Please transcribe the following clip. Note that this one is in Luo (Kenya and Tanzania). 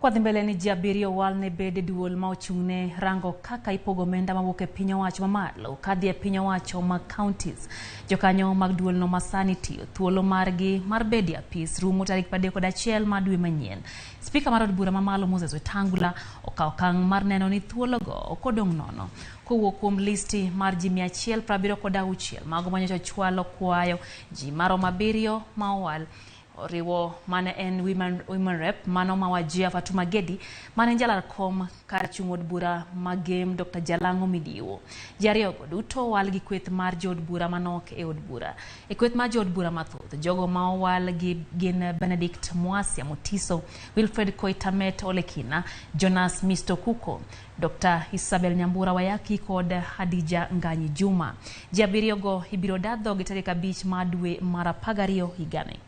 Kwa dhimbele ni jabirio walne bede duol ma ochung'ne rango kaka ipogo omenda mawuok e piny owacho mamalo kadhi e piny owacho mag counties. Jokanyo mag duol no masani tiyo thuolo margi mar bede apis rumo tarik 31 mar dwe manyien. Spika mar od bura mamalo Moses Wetangula okawo okang' mar neno ni thuologo ok odong' nono. Kowuok kuom listi mar ji 176 mago manyocha chwalo kwayo ji maromo 7 ma owal. Oriwo mane en women rep mano ma Wajir Fatuma Gedi mane jalar kom kar chung' od bura magem Dr. Jalango Midiwo. Jariogo duto wal gi kweth mar jod bura manok e od bura. E kweth mar jod bura mathoth jogo ma owal gi gin Benedict Mwasia Mutiso, Wilfred Koitamet Olekina, Jonas Misto Kuko, Dr. Isabel Nyambura Wayaki kod Hadija Nganyi Juma. Jabiriogo ibiro dadho gi tarik 5 mar dwe mar 12 higani.